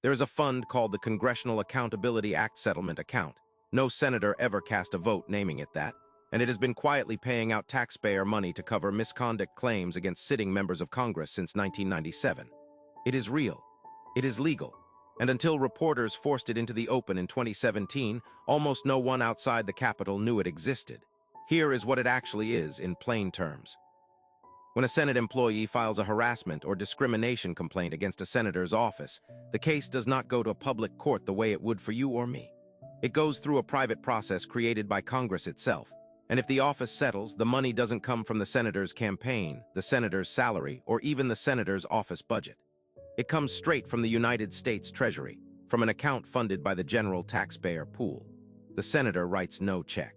There is a fund called the Congressional Accountability Act Settlement Account. No senator ever cast a vote naming it that, and it has been quietly paying out taxpayer money to cover misconduct claims against sitting members of Congress since 1997. It is real. It is legal. And until reporters forced it into the open in 2017, almost no one outside the Capitol knew it existed. Here is what it actually is in plain terms. When a Senate employee files a harassment or discrimination complaint against a senator's office, the case does not go to a public court the way it would for you or me. It goes through a private process created by Congress itself. And if the office settles, the money doesn't come from the senator's campaign, the senator's salary, or even the senator's office budget. It comes straight from the United States Treasury, from an account funded by the general taxpayer pool. The senator writes no check.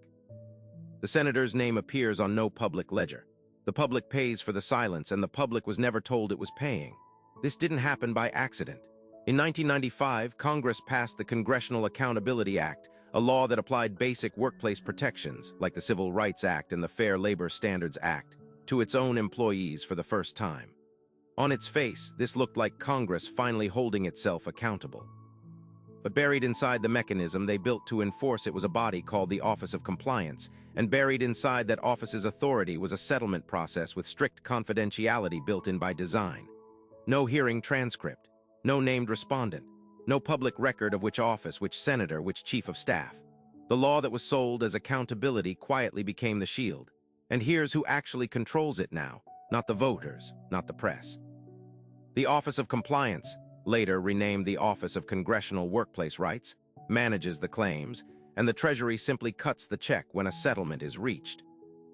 The senator's name appears on no public ledger. The public pays for the silence, and the public was never told it was paying. This didn't happen by accident. In 1995, Congress passed the Congressional Accountability Act, a law that applied basic workplace protections, like the Civil Rights Act and the Fair Labor Standards Act, to its own employees for the first time. On its face, this looked like Congress finally holding itself accountable. But buried inside the mechanism they built to enforce it was a body called the Office of Compliance, and buried inside that office's authority was a settlement process with strict confidentiality built in by design. No hearing transcript, no named respondent, no public record of which office, which senator, which chief of staff. The law that was sold as accountability quietly became the shield. And here's who actually controls it now, not the voters, not the press. The Office of Compliance, later renamed the Office of Congressional Workplace Rights, manages the claims, and the Treasury simply cuts the check when a settlement is reached.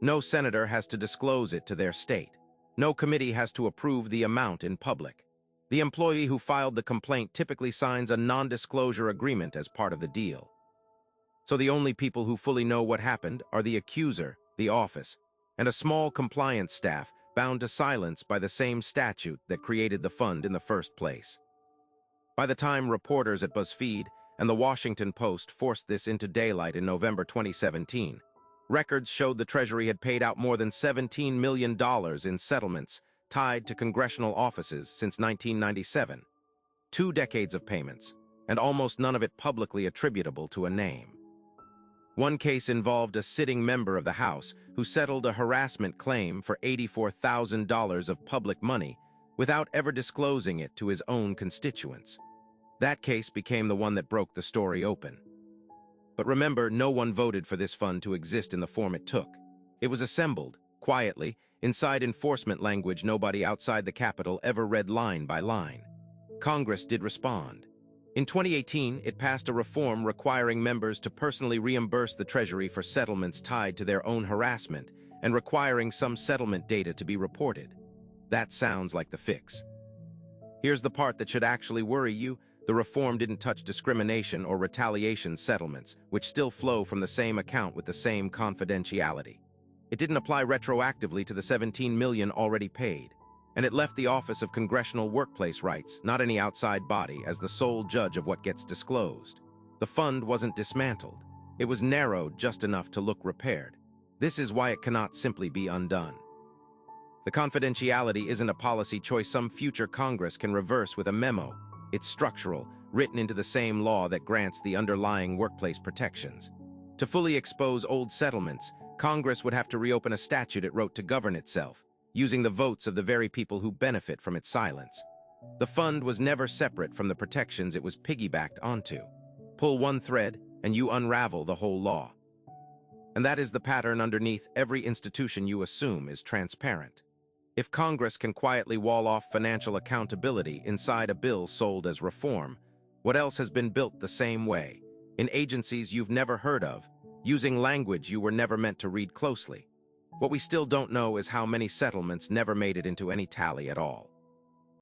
No senator has to disclose it to their state. No committee has to approve the amount in public. The employee who filed the complaint typically signs a non-disclosure agreement as part of the deal. So the only people who fully know what happened are the accuser, the office, and a small compliance staff bound to silence by the same statute that created the fund in the first place. By the time reporters at BuzzFeed and the Washington Post forced this into daylight in November 2017, records showed the Treasury had paid out more than $17 million in settlements tied to congressional offices since 1997. 2 decades of payments, and almost none of it publicly attributable to a name. One case involved a sitting member of the House who settled a harassment claim for $84,000 of public money without ever disclosing it to his own constituents. That case became the one that broke the story open. But remember, no one voted for this fund to exist in the form it took. It was assembled, quietly, inside enforcement language nobody outside the Capitol ever read line by line. Congress did respond. In 2018, it passed a reform requiring members to personally reimburse the Treasury for settlements tied to their own harassment and requiring some settlement data to be reported. That sounds like the fix. Here's the part that should actually worry you. The reform didn't touch discrimination or retaliation settlements, which still flow from the same account with the same confidentiality. It didn't apply retroactively to the $17 million already paid. And it left the Office of Congressional Workplace Rights, not any outside body, as the sole judge of what gets disclosed. The fund wasn't dismantled. It was narrowed just enough to look repaired. This is why it cannot simply be undone. The confidentiality isn't a policy choice some future Congress can reverse with a memo. It's structural, written into the same law that grants the underlying workplace protections. To fully expose old settlements, Congress would have to reopen a statute it wrote to govern itself, using the votes of the very people who benefit from its silence. The fund was never separate from the protections it was piggybacked onto. Pull one thread, and you unravel the whole law. And that is the pattern underneath every institution you assume is transparent. If Congress can quietly wall off financial accountability inside a bill sold as reform, what else has been built the same way, in agencies you've never heard of, using language you were never meant to read closely? What we still don't know is how many settlements never made it into any tally at all.